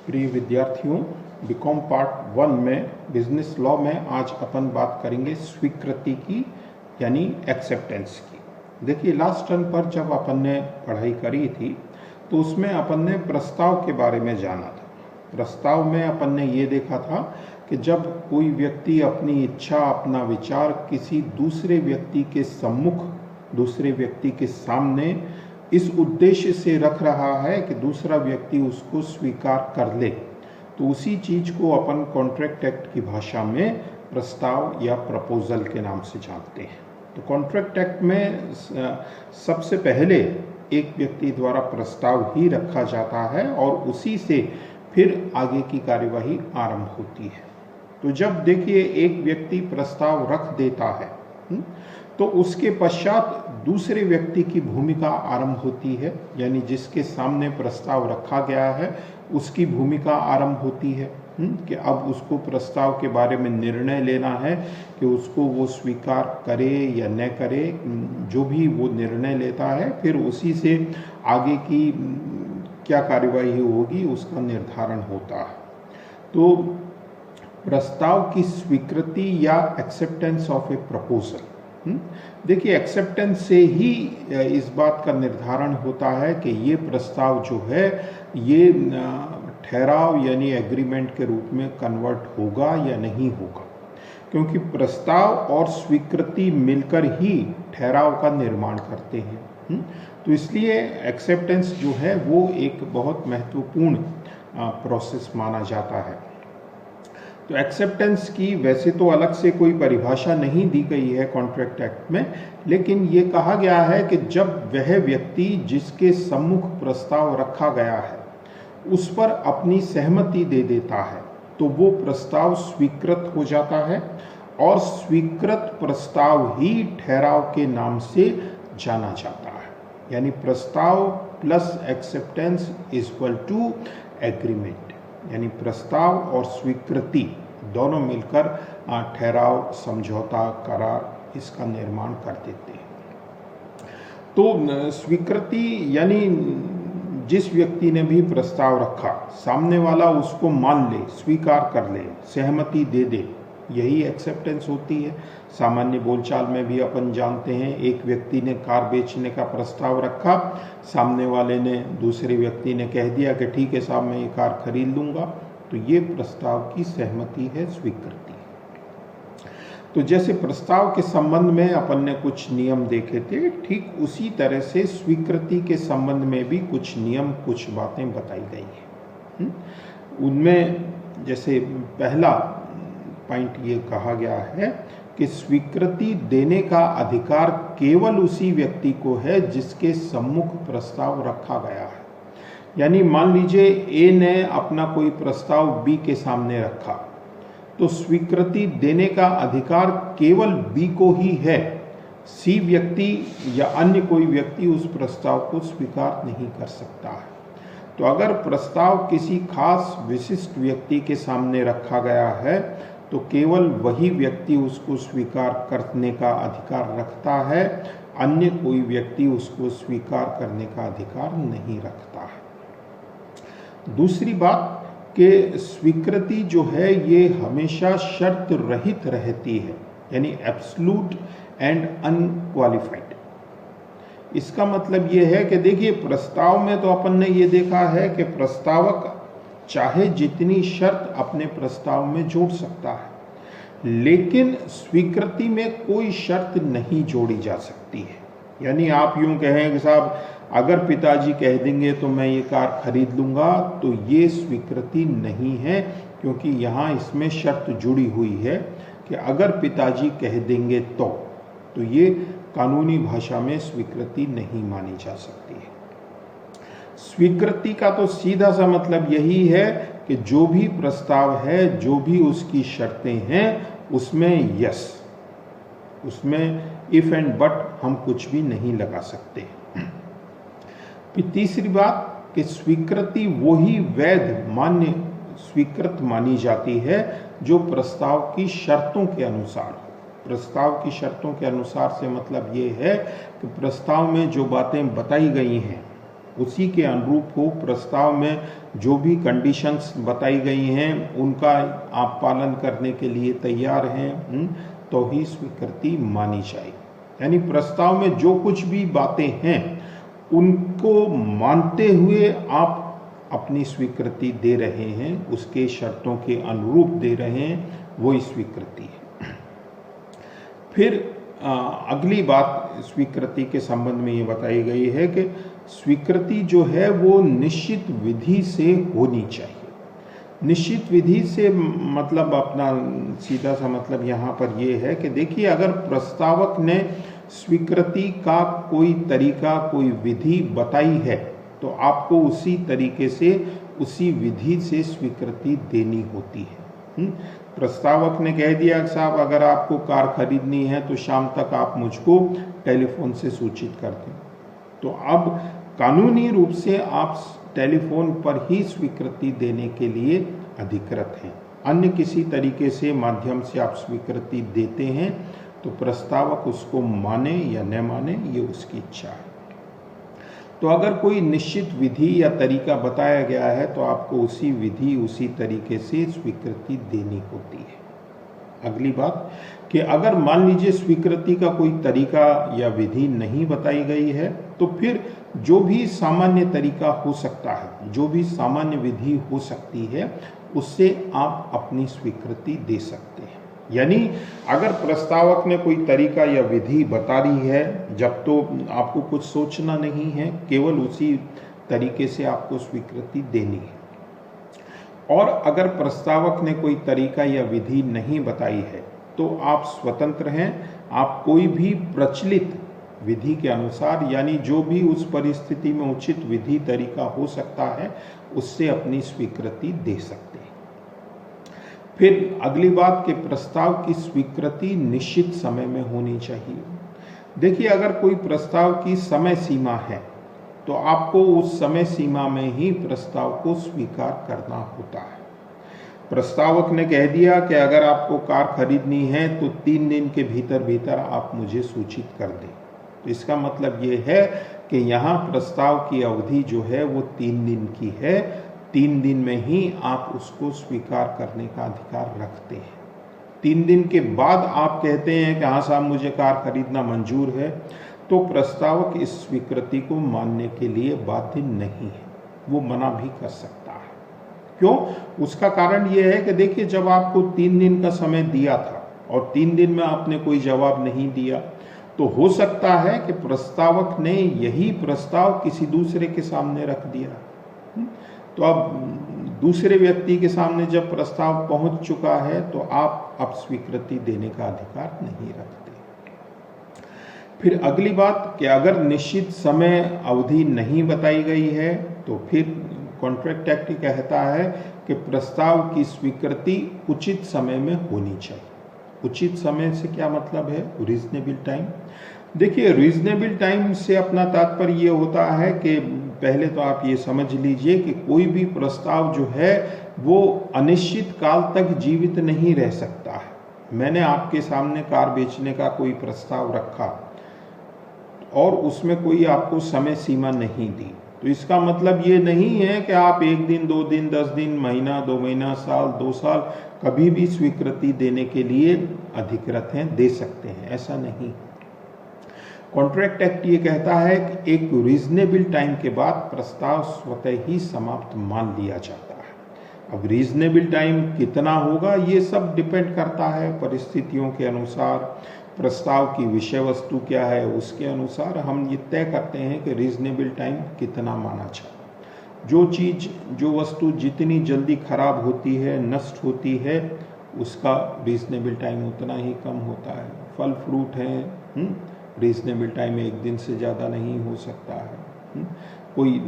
प्रिय विद्यार्थियों, BCom part 1 में बिजनेस लॉ में आज अपन बात करेंगे स्वीकृति की, यानी एक्सेप्टेंस की। देखिए, लास्ट टर्म पर जब अपन ने पढ़ाई करी थी तो उसमें अपन ने प्रस्ताव के बारे में जाना था। प्रस्ताव में अपन ने ये देखा था कि जब कोई व्यक्ति अपनी इच्छा, अपना विचार किसी दूसरे व्यक्ति के सम्मुख, दूसरे व्यक्ति के सामने इस उद्देश्य से रख रहा है कि दूसरा व्यक्ति उसको स्वीकार कर ले, तो उसी चीज को अपन कॉन्ट्रैक्ट एक्ट की भाषा में प्रस्ताव या प्रपोजल के नाम से जानते हैं। तो कॉन्ट्रैक्ट एक्ट में सबसे पहले एक व्यक्ति द्वारा प्रस्ताव ही रखा जाता है और उसी से फिर आगे की कार्यवाही आरंभ होती है। तो जब देखिए एक व्यक्ति प्रस्ताव रख देता है तो उसके पश्चात दूसरे व्यक्ति की भूमिका आरंभ होती है, यानी जिसके सामने प्रस्ताव रखा गया है उसकी भूमिका आरंभ होती है कि अब उसको प्रस्ताव के बारे में निर्णय लेना है कि उसको वो स्वीकार करे या न करे। जो भी वो निर्णय लेता है फिर उसी से आगे की क्या कार्यवाही होगी उसका निर्धारण होता है। तो प्रस्ताव की स्वीकृति या एक्सेप्टेंस ऑफ ए प्रपोजल, देखिए एक्सेप्टेंस से ही इस बात का निर्धारण होता है कि ये प्रस्ताव जो है ये ठहराव यानी एग्रीमेंट के रूप में कन्वर्ट होगा या नहीं होगा, क्योंकि प्रस्ताव और स्वीकृति मिलकर ही ठहराव का निर्माण करते हैं। तो इसलिए एक्सेप्टेंस जो है वो एक बहुत महत्वपूर्ण प्रोसेस माना जाता है। तो एक्सेप्टेंस की वैसे तो अलग से कोई परिभाषा नहीं दी गई है कॉन्ट्रैक्ट एक्ट में, लेकिन ये कहा गया है कि जब वह व्यक्ति जिसके सम्मुख प्रस्ताव रखा गया है उस पर अपनी सहमति दे देता है तो वो प्रस्ताव स्वीकृत हो जाता है और स्वीकृत प्रस्ताव ही ठहराव के नाम से जाना जाता है। यानी प्रस्ताव plus acceptance equal to agreement, यानी प्रस्ताव और स्वीकृति दोनों मिलकर ठहराव, समझौता, करार इसका निर्माण कर देते हैं। तो स्वीकृति यानी जिस व्यक्ति ने भी प्रस्ताव रखा सामने वाला उसको मान ले, स्वीकार कर ले, सहमति दे दे, यही एक्सेप्टेंस होती है। सामान्य बोलचाल में भी अपन जानते हैं, एक व्यक्ति ने कार बेचने का प्रस्ताव रखा, सामने वाले ने, दूसरे व्यक्ति ने कह दिया कि ठीक है साहब मैं ये कार खरीद लूंगा, तो ये प्रस्ताव की सहमति है, स्वीकृति। तो जैसे प्रस्ताव के संबंध में अपन ने कुछ नियम देखे थे, ठीक उसी तरह से स्वीकृति के संबंध में भी कुछ नियम, कुछ बातें बताई गई हैं। उनमें जैसे पहला पॉइंट ये कहा गया है कि स्वीकृति देने का अधिकार केवल उसी व्यक्ति को है जिसके सम्मुख प्रस्ताव रखा गया है। यानी मान लीजिए ए ने अपना कोई प्रस्ताव बी के सामने रखा, तो स्वीकृति देने का अधिकार केवल बी को ही है, सी व्यक्ति या अन्य कोई व्यक्ति उस प्रस्ताव को स्वीकार नहीं कर सकता है। तो अगर प्रस्ताव किसी खास विशिष्ट व्यक्ति के सामने रखा गया है तो केवल वही व्यक्ति उसको स्वीकार करने का अधिकार रखता है, अन्य कोई व्यक्ति उसको स्वीकार करने का अधिकार नहीं रखता है। दूसरी बात कि स्वीकृति जो है ये हमेशा शर्त रहित रहती है, यानी एब्सोल्यूट एंड अनक्वालिफाइड। इसका मतलब ये है कि देखिए प्रस्ताव में तो अपन ने ये देखा है कि प्रस्तावक चाहे जितनी शर्त अपने प्रस्ताव में जोड़ सकता है, लेकिन स्वीकृति में कोई शर्त नहीं जोड़ी जा सकती है। यानी आप यूं कहें कि साहब अगर पिताजी कह देंगे तो मैं ये कार खरीद लूंगा, तो ये स्वीकृति नहीं है, क्योंकि यहाँ इसमें शर्त जुड़ी हुई है कि अगर पिताजी कह देंगे तो ये कानूनी भाषा में स्वीकृति नहीं मानी जा सकती है। स्वीकृति का तो सीधा सा मतलब यही है कि जो भी प्रस्ताव है, जो भी उसकी शर्तें हैं, उसमें यस, उसमें इफ एंड बट हम कुछ भी नहीं लगा सकते। फिर तीसरी बात कि स्वीकृति वही वैध, मान्य, स्वीकृत मानी जाती है जो प्रस्ताव की शर्तों के अनुसार हो। प्रस्ताव की शर्तों के अनुसार से मतलब ये है कि प्रस्ताव में जो बातें बताई गई हैं उसी के अनुरूप हो, प्रस्ताव में जो भी कंडीशंस बताई गई हैं उनका आप पालन करने के लिए तैयार हैं, तो ही स्वीकृति मानी जाएगी। यानी प्रस्ताव में जो कुछ भी बातें हैं उनको मानते हुए आप अपनी स्वीकृति दे रहे हैं, उसके शर्तों के अनुरूप दे रहे हैं, वो स्वीकृति है। फिर अगली बात स्वीकृति के संबंध में ये बताई गई है कि स्वीकृति जो है वो निश्चित विधि से होनी चाहिए। निश्चित विधि से मतलब अपना सीधा सा मतलब यहाँ पर ये है कि देखिए, अगर प्रस्तावक ने स्वीकृति का कोई तरीका, कोई विधि बताई है तो आपको उसी तरीके से, उसी विधि से स्वीकृति देनी होती है। प्रस्तावक ने कह दिया कि साहब अगर आपको कार खरीदनी है तो शाम तक आप मुझको टेलीफोन से सूचित कर दें, तो अब कानूनी रूप से आप टेलीफोन पर ही स्वीकृति देने के लिए अधिकृत हैं। अन्य किसी तरीके से माध्यम से आप स्वीकृति देते हैं तो प्रस्तावक उसको माने या न माने ये उसकी इच्छा है। तो अगर कोई निश्चित विधि या तरीका बताया गया है तो आपको उसी विधि, उसी तरीके से स्वीकृति देनी होती है। अगली बात कि अगर मान लीजिए स्वीकृति का कोई तरीका या विधि नहीं बताई गई है तो फिर जो भी सामान्य तरीका हो सकता है, जो भी सामान्य विधि हो सकती है, उससे आप अपनी स्वीकृति दे सकते हैं। यानी अगर प्रस्तावक ने कोई तरीका या विधि बता रही है, जब तो आपको कुछ सोचना नहीं है, केवल उसी तरीके से आपको स्वीकृति देनी है। और अगर प्रस्तावक ने कोई तरीका या विधि नहीं बताई है तो आप स्वतंत्र हैं, आप कोई भी प्रचलित विधि के अनुसार, यानी जो भी उस परिस्थिति में उचित विधि तरीका हो सकता है, उससे अपनी स्वीकृति दे सकते हैं। फिर अगली बात कि प्रस्ताव की स्वीकृति निश्चित समय में होनी चाहिए। देखिए, अगर कोई प्रस्ताव की समय सीमा है तो आपको उस समय सीमा में ही प्रस्ताव को स्वीकार करना होता है। प्रस्तावक ने कह दिया कि अगर आपको कार खरीदनी है तो 3 दिन के भीतर भीतर आप मुझे सूचित कर दें, तो इसका मतलब ये है कि यहाँ प्रस्ताव की अवधि जो है वो 3 दिन की है। 3 दिन में ही आप उसको स्वीकार करने का अधिकार रखते हैं। 3 दिन के बाद आप कहते हैं कि हाँ साहब मुझे कार खरीदना मंजूर है, तो प्रस्तावक इस स्वीकृति को मानने के लिए बाध्य नहीं है, वो मना भी कर सकता है। क्यों? उसका कारण ये है कि देखिए, जब आपको 3 दिन का समय दिया था और 3 दिन में आपने कोई जवाब नहीं दिया, तो हो सकता है कि प्रस्तावक ने यही प्रस्ताव किसी दूसरे के सामने रख दिया। तो अब दूसरे व्यक्ति के सामने जब प्रस्ताव पहुंच चुका है तो आप अब स्वीकृति देने का अधिकार नहीं रखते। फिर अगली बात कि अगर निश्चित समय अवधि नहीं बताई गई है तो फिर कॉन्ट्रैक्ट एक्ट कहता है कि प्रस्ताव की स्वीकृति उचित समय में होनी चाहिए। उचित समय से क्या मतलब है? Reasonable time. देखिए, रीजनेबल टाइम से अपना तात्पर्य ये होता है कि पहले तो आप ये समझ लीजिए कि कोई भी प्रस्ताव जो है वो अनिश्चित काल तक जीवित नहीं रह सकता है। मैंने आपके सामने कार बेचने का कोई प्रस्ताव रखा और उसमें कोई आपको समय सीमा नहीं दी, तो इसका मतलब ये नहीं है कि आप 1 दिन, 2 दिन, 10 दिन, महीना, 2 महीना, साल, 2 साल कभी भी स्वीकृति देने के लिए अधिकृत हैं, दे सकते हैं, ऐसा नहीं। कॉन्ट्रैक्ट एक्ट ये कहता है कि एक रीजनेबल टाइम के बाद प्रस्ताव स्वतः ही समाप्त मान लिया जाता है। अब रीजनेबल टाइम कितना होगा ये सब डिपेंड करता है परिस्थितियों के अनुसार, प्रस्ताव की विषय वस्तु क्या है उसके अनुसार हम ये तय करते हैं कि रीजनेबल टाइम कितना माना जाए। जो चीज़, जो वस्तु जितनी जल्दी खराब होती है, नष्ट होती है, उसका रीजनेबल टाइम उतना ही कम होता है। फल फ्रूट है, रीजनेबल टाइम 1 दिन से ज़्यादा नहीं हो सकता है। कोई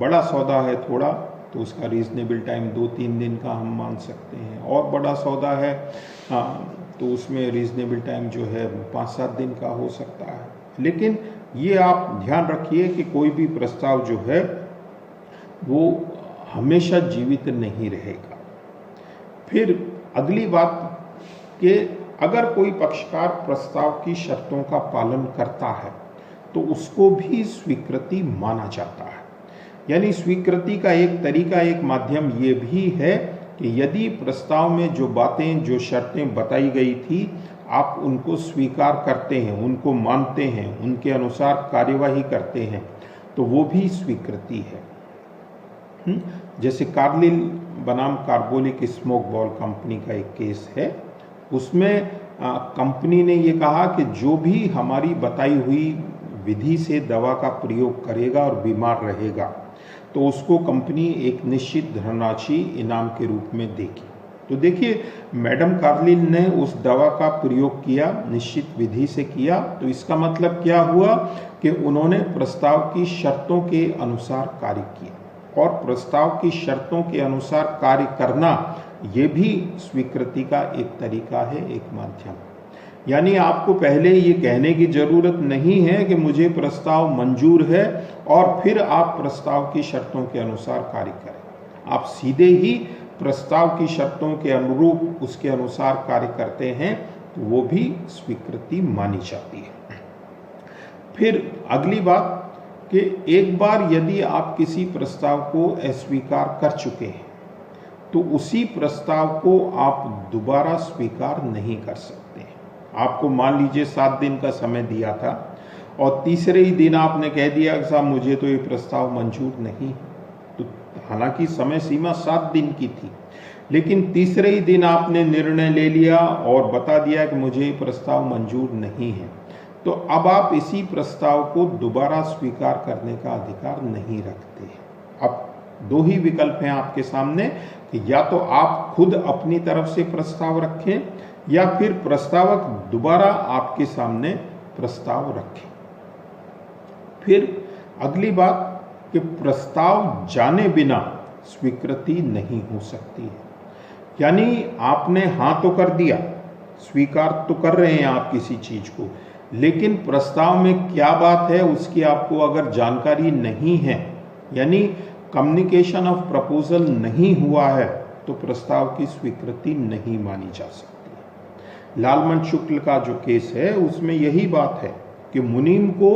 बड़ा सौदा है थोड़ा, तो उसका रीजनेबल टाइम 2-3 दिन का हम मान सकते हैं। और बड़ा सौदा है तो उसमें रीजनेबल टाइम जो है 5-7 दिन का हो सकता है। लेकिन ये आप ध्यान रखिए कि कोई भी प्रस्ताव जो है वो हमेशा जीवित नहीं रहेगा। फिर अगली बात कि अगर कोई पक्षकार प्रस्ताव की शर्तों का पालन करता है तो उसको भी स्वीकृति माना जाता है। यानी स्वीकृति का एक तरीका, एक माध्यम ये भी है कि यदि प्रस्ताव में जो बातें, जो शर्तें बताई गई थी, आप उनको स्वीकार करते हैं, उनको मानते हैं, उनके अनुसार कार्यवाही करते हैं, तो वो भी स्वीकृति है। जैसे कार्लिल बनाम कार्बोलिक स्मोक बॉल कंपनी का एक केस है, उसमें कंपनी ने ये कहा कि जो भी हमारी बताई हुई विधि से दवा का प्रयोग करेगा और बीमार रहेगा, तो उसको कंपनी एक निश्चित धनराशि इनाम के रूप में देगी। तो देखिए, मैडम कार्लिल ने उस दवा का प्रयोग किया, निश्चित विधि से किया, तो इसका मतलब क्या हुआ कि उन्होंने प्रस्ताव की शर्तों के अनुसार कार्य किया, और प्रस्ताव की शर्तों के अनुसार कार्य करना ये भी स्वीकृति का एक तरीका है, एक माध्यम। यानी आपको पहले ये कहने की जरूरत नहीं है कि मुझे प्रस्ताव मंजूर है और फिर आप प्रस्ताव की शर्तों के अनुसार कार्य करें। आप सीधे ही प्रस्ताव की शर्तों के अनुरूप उसके अनुसार कार्य करते हैं, तो वो भी स्वीकृति मानी जाती है। फिर अगली बात कि एक बार यदि आप किसी प्रस्ताव को अस्वीकार कर चुके हैं, तो उसी प्रस्ताव को आप दोबारा स्वीकार नहीं कर सकते। आपको मान लीजिए 7 दिन का समय दिया था और तीसरे ही दिन आपने कह दिया कि साहब मुझे तो ये प्रस्ताव मंजूर नहीं, तो हालांकि समय सीमा 7 दिन की थी, लेकिन तीसरे ही दिन आपने निर्णय ले लिया और बता दिया कि मुझे ये प्रस्ताव मंजूर नहीं है, तो अब आप इसी प्रस्ताव को दोबारा स्वीकार करने का अधिकार नहीं रखते। अब 2 ही विकल्प हैं आपके सामने कि या तो आप खुद अपनी तरफ से प्रस्ताव रखें या फिर प्रस्तावक दोबारा आपके सामने प्रस्ताव रखें। फिर अगली बात कि प्रस्ताव जाने बिना स्वीकृति नहीं हो सकती है। यानी आपने हाँ तो कर दिया, स्वीकार तो कर रहे हैं आप किसी चीज को, लेकिन प्रस्ताव में क्या बात है उसकी आपको अगर जानकारी नहीं है, यानी कम्युनिकेशन ऑफ प्रपोजल नहीं हुआ है, तो प्रस्ताव की स्वीकृति नहीं मानी जा सकती। लालमन शुक्ल का जो केस है उसमें यही बात है कि मुनीम को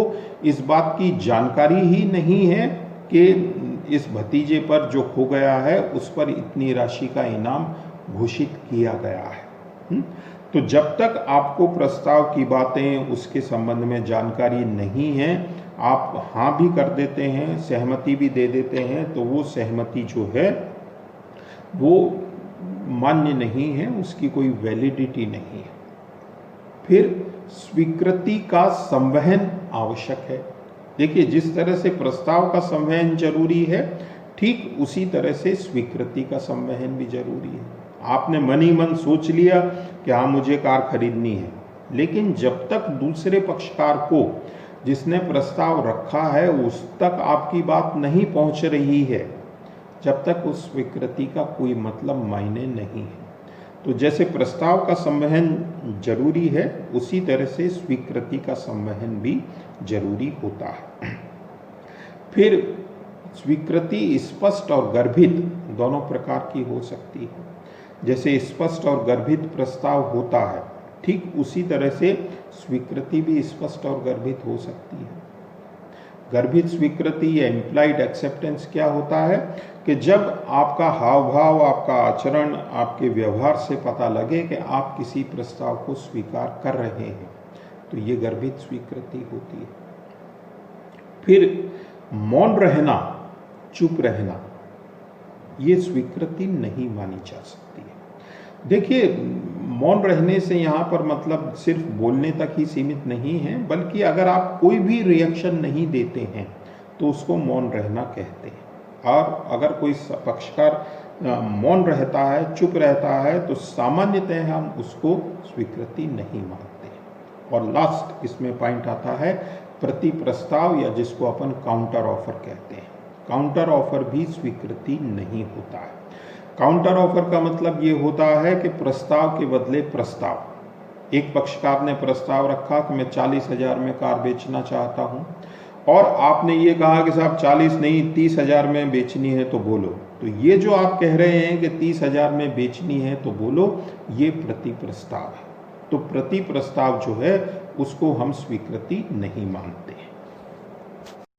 इस बात की जानकारी ही नहीं है कि इस भतीजे पर जो खो गया है उस पर इतनी राशि का इनाम घोषित किया गया है। तो जब तक आपको प्रस्ताव की बातें, उसके संबंध में जानकारी नहीं है, आप हाँ भी कर देते हैं, सहमति भी दे देते हैं, तो वो सहमति जो है वो मान्य नहीं है, उसकी कोई वैलिडिटी नहीं है। फिर स्वीकृति का संवहन आवश्यक है। देखिए, जिस तरह से प्रस्ताव का संवहन जरूरी है, ठीक उसी तरह से स्वीकृति का संवहन भी जरूरी है। आपने मन ही मन सोच लिया कि हाँ मुझे कार खरीदनी है, लेकिन जब तक दूसरे पक्षकार को, जिसने प्रस्ताव रखा है, उस तक आपकी बात नहीं पहुंच रही है, जब तक उस स्वीकृति का कोई मतलब मायने नहीं है। तो जैसे प्रस्ताव का संवहन जरूरी है, उसी तरह से स्वीकृति का संवहन भी जरूरी होता है। फिर स्वीकृति स्पष्ट और गर्भित दोनों प्रकार की हो सकती है। जैसे स्पष्ट और गर्भित प्रस्ताव होता है, ठीक उसी तरह से स्वीकृति भी स्पष्ट और गर्भित हो सकती है। गर्भित स्वीकृति या इम्प्लाइड एक्सेप्टेंस क्या होता है कि जब आपका हाव भाव, आपका आचरण, आपके व्यवहार से पता लगे कि आप किसी प्रस्ताव को स्वीकार कर रहे हैं, तो ये गर्भित स्वीकृति होती है। फिर मौन रहना, चुप रहना, ये स्वीकृति नहीं मानी जा सकती है। देखिए, मौन रहने से यहाँ पर मतलब सिर्फ बोलने तक ही सीमित नहीं है, बल्कि अगर आप कोई भी रिएक्शन नहीं देते हैं तो उसको मौन रहना कहते हैं। और अगर कोई पक्षकार मौन रहता है, चुप रहता है, तो सामान्यतः हम उसको स्वीकृति नहीं मानते। और लास्ट इसमें पॉइंट आता है प्रति प्रस्ताव, या जिसको अपन काउंटर ऑफर कहते हैं। काउंटर ऑफर भी स्वीकृति नहीं होता है। काउंटर ऑफर का मतलब ये होता है कि प्रस्ताव के बदले प्रस्ताव। एक पक्षकार ने प्रस्ताव रखा कि मैं 40,000 में कार बेचना चाहता हूं, और आपने ये कहा कि साहब 40 नहीं 30,000 में बेचनी है तो बोलो। तो ये जो आप कह रहे हैं कि 30,000 में बेचनी है तो बोलो, ये प्रति प्रस्ताव है। तो प्रति प्रस्ताव जो है उसको हम स्वीकृति नहीं मानते।